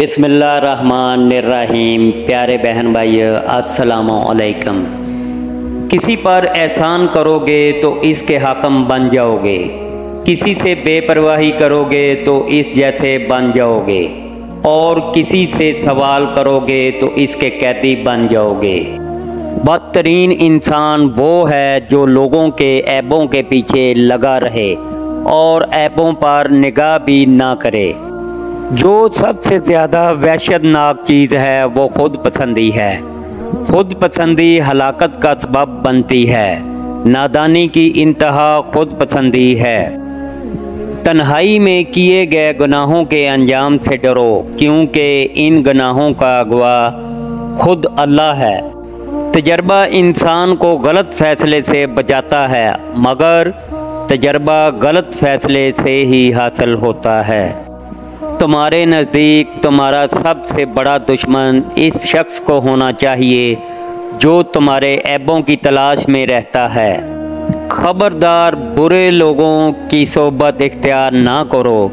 بسم اللہ الرحمن الرحیم۔ پیارے بہن بھائیو السلام علیکم۔ کسی پر احسان کرو گے تو اس کے حاکم بن جاؤ گے، کسی سے بے پرواہی کرو گے تو اس جیسے بن جاؤ گے، اور کسی سے سوال کرو گے تو اس کے قیدی بن جاؤ گے۔ بدترین انسان وہ ہے جو لوگوں کے عیبوں کے پیچھے لگا رہے اور عیبوں پر نگاہ بھی نہ کرے۔ جو سب سے زیادہ وحشت ناک چیز ہے وہ خود پسندی ہے۔ خود پسندی ہلاکت کا سبب بنتی ہے۔ نادانی کی انتہا خود پسندی ہے۔ تنہائی میں کیے گئے گناہوں کے انجام سے ڈرو، کیونکہ ان گناہوں کا گواہ خود اللہ ہے۔ تجربہ انسان کو غلط فیصلے سے بچاتا ہے، مگر تجربہ غلط فیصلے سے ہی حاصل ہوتا ہے۔ تمہارے نزدیک تمہارا سب سے بڑا دشمن اس شخص کو ہونا چاہیے جو تمہارے عیبوں کی تلاش میں رہتا ہے۔ خبردار، برے لوگوں کی صحبت اختیار نہ کرو،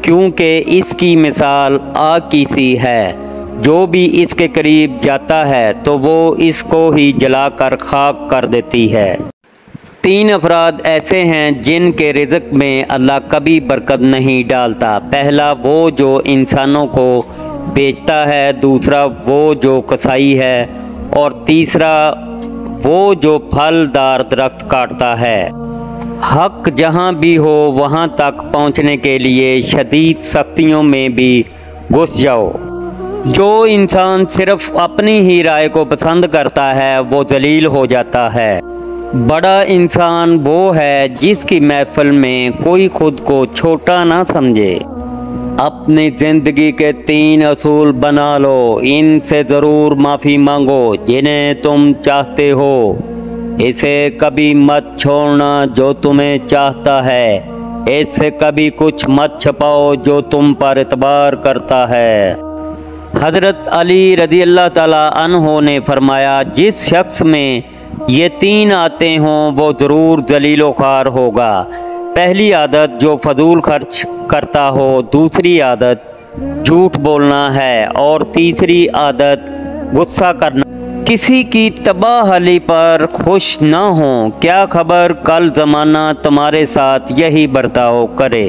کیونکہ اس کی مثال آگ کی سی ہے۔ جو بھی اس کے قریب جاتا ہے تو وہ اس کو ہی جلا کر خاک کر دیتی ہے۔ 3 افراد ایسے ہیں جن کے رزق میں اللہ کبھی برکت نہیں ڈالتا۔ پہلا وہ جو انسانوں کو بیچتا ہے، دوسرا وہ جو کسائی ہے، اور تیسرا وہ جو پھل دار درخت کاٹتا ہے۔ حق جہاں بھی ہو وہاں تک پہنچنے کے لیے شدید سختیوں میں بھی گھس جاؤ۔ جو انسان صرف اپنی ہی رائے کو پسند کرتا ہے وہ ذلیل ہو جاتا ہے۔ بڑا انسان وہ ہے جس کی محفل میں کوئی خود کو چھوٹا نہ سمجھے۔ اپنی زندگی کے 3 اصول بنا لو، ان سے ضرور معافی مانگو جنہیں تم چاہتے ہو۔ اسے کبھی مت چھوڑنا جو تمہیں چاہتا ہے، اس سے کبھی کچھ مت چھپاؤ جو تم پر اعتبار کرتا ہے۔ حضرت علی رضی اللہ تعالیٰ عنہ نے فرمایا، جس شخص میں یہ 3 عادتیں ہوں وہ ضرور ذلیل و خوار ہوگا۔ پہلی عادت جو فضول خرچ کرتا ہو، دوسری عادت جھوٹ بولنا ہے، اور تیسری عادت غصہ کرنا۔ کسی کی تباہ حالی پر خوش نہ ہوں، کیا خبر کل زمانہ تمہارے ساتھ یہی برتاؤ کرے۔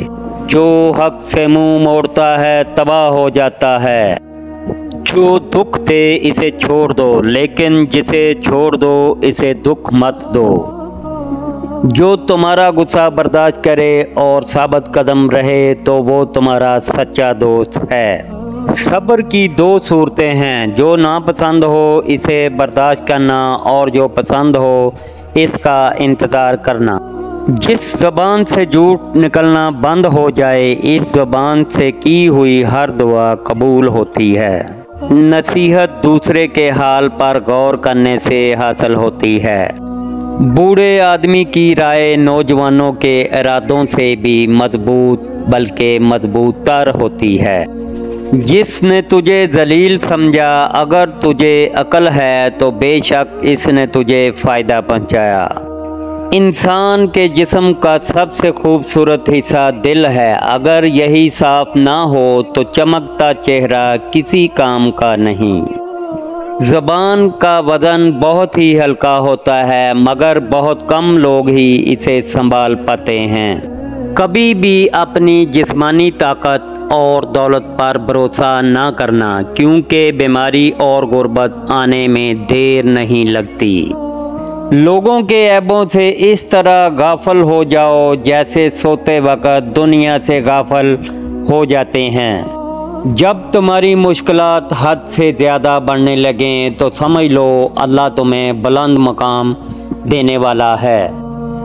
جو حق سے منہ موڑتا ہے تباہ ہو جاتا ہے۔ جو دکھ دے اسے چھوڑ دو، لیکن جسے چھوڑ دو اسے دکھ مت دو۔ جو تمہارا غصہ برداشت کرے اور ثابت قدم رہے تو وہ تمہارا سچا دوست ہے۔ صبر کی 2 صورتیں ہیں، جو ناپسند ہو اسے برداشت کرنا، اور جو پسند ہو اس کا انتظار کرنا۔ جس زبان سے جھوٹ نکلنا بند ہو جائے، اس زبان سے کی ہوئی ہر دعا قبول ہوتی ہے۔ نصیحت دوسرے کے حال پر غور کرنے سے حاصل ہوتی ہے۔ بوڑھے آدمی کی رائے نوجوانوں کے ارادوں سے بھی مضبوط بلکہ مضبوط تر ہوتی ہے۔ جس نے تجھے ذلیل سمجھا، اگر تجھے عقل ہے تو بے شک اس نے تجھے فائدہ پہنچایا۔ انسان کے جسم کا سب سے خوبصورت حصہ دل ہے، اگر یہی صاف نہ ہو تو چمکتا چہرہ کسی کام کا نہیں۔ زبان کا وزن بہت ہی ہلکا ہوتا ہے، مگر بہت کم لوگ ہی اسے سنبھال پاتے ہیں۔ کبھی بھی اپنی جسمانی طاقت اور دولت پر بھروسہ نہ کرنا، کیونکہ بیماری اور غربت آنے میں دیر نہیں لگتی۔ لوگوں کے عیبوں سے اس طرح غافل ہو جاؤ جیسے سوتے وقت دنیا سے غافل ہو جاتے ہیں۔ جب تمہاری مشکلات حد سے زیادہ بڑھنے لگیں تو سمجھ لو اللہ تمہیں بلند مقام دینے والا ہے۔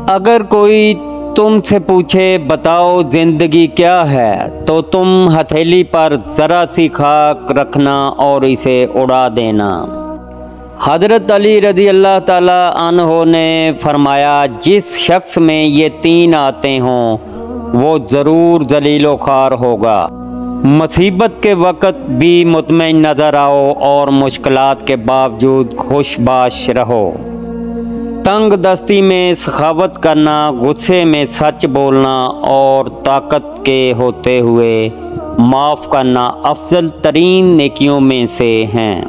اگر کوئی تم سے پوچھے بتاؤ زندگی کیا ہے، تو تم ہتھیلی پر ذرا سی خاک رکھنا اور اسے اڑا دینا۔ حضرت علی رضی اللہ تعالیٰ عنہ نے فرمایا، جس شخص میں یہ 3 عادتیں ہوں وہ ضرور ذلیل و خوار ہوگا۔ مصیبت کے وقت بھی مطمئن نظر آؤ اور مشکلات کے باوجود خوش باش رہو۔ تنگ دستی میں سخاوت کرنا، غصے میں سچ بولنا، اور طاقت کے ہوتے ہوئے معاف کرنا افضل ترین نیکیوں میں سے ہیں۔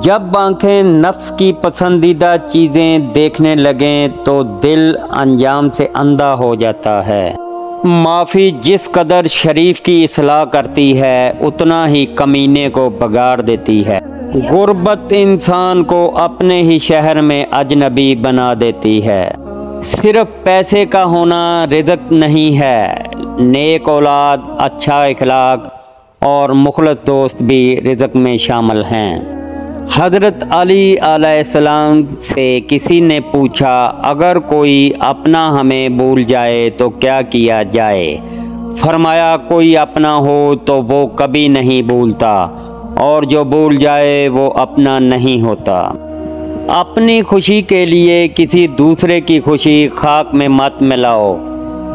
جب آنکھیں نفس کی پسندیدہ چیزیں دیکھنے لگیں تو دل انجام سے اندھا ہو جاتا ہے۔ معافی جس قدر شریف کی اصلاح کرتی ہے اتنا ہی کمینے کو بگاڑ دیتی ہے۔ غربت انسان کو اپنے ہی شہر میں اجنبی بنا دیتی ہے۔ صرف پیسے کا ہونا رزق نہیں ہے، نیک اولاد، اچھا اخلاق اور مخلص دوست بھی رزق میں شامل ہیں۔ حضرت علی علیہ السلام سے کسی نے پوچھا، اگر کوئی اپنا ہمیں بھول جائے تو کیا کیا جائے؟ فرمایا، کوئی اپنا ہو تو وہ کبھی نہیں بھولتا، اور جو بھول جائے وہ اپنا نہیں ہوتا۔ اپنی خوشی کے لیے کسی دوسرے کی خوشی خاک میں مت ملاؤ،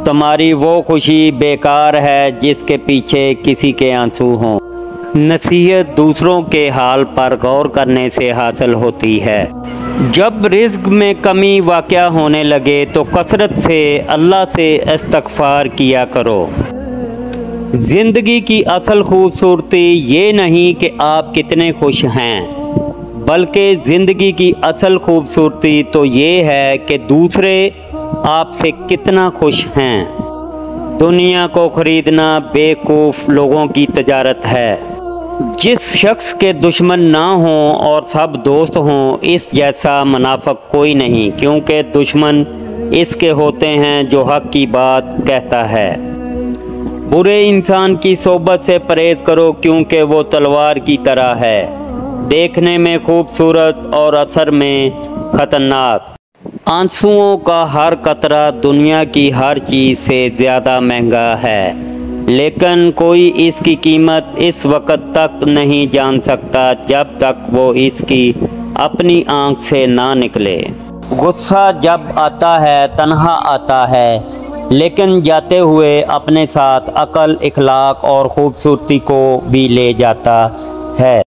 تمہاری وہ خوشی بیکار ہے جس کے پیچھے کسی کے آنسو ہوں۔ نصیحت دوسروں کے حال پر غور کرنے سے حاصل ہوتی ہے۔ جب رزق میں کمی واقع ہونے لگے تو کثرت سے اللہ سے استغفار کیا کرو۔ زندگی کی اصل خوبصورتی یہ نہیں کہ آپ کتنے خوش ہیں، بلکہ زندگی کی اصل خوبصورتی تو یہ ہے کہ دوسرے آپ سے کتنا خوش ہیں۔ دنیا کو خریدنا بیوقوف لوگوں کی تجارت ہے۔ جس شخص کے دشمن نہ ہوں اور سب دوست ہوں، اس جیسا منافق کوئی نہیں، کیونکہ دشمن اس کے ہوتے ہیں جو حق کی بات کہتا ہے۔ برے انسان کی صحبت سے پرہیز کرو، کیونکہ وہ تلوار کی طرح ہے، دیکھنے میں خوبصورت اور اثر میں خطرناک۔ آنسوؤں کا ہر قطرہ دنیا کی ہر چیز سے زیادہ مہنگا ہے، لیکن کوئی اس کی قیمت اس وقت تک نہیں جان سکتا جب تک وہ اس کی اپنی آنکھ سے نہ نکلے۔ غصہ جب آتا ہے تنہا آتا ہے، لیکن جاتے ہوئے اپنے ساتھ عقل، اخلاق اور خوبصورتی کو بھی لے جاتا ہے۔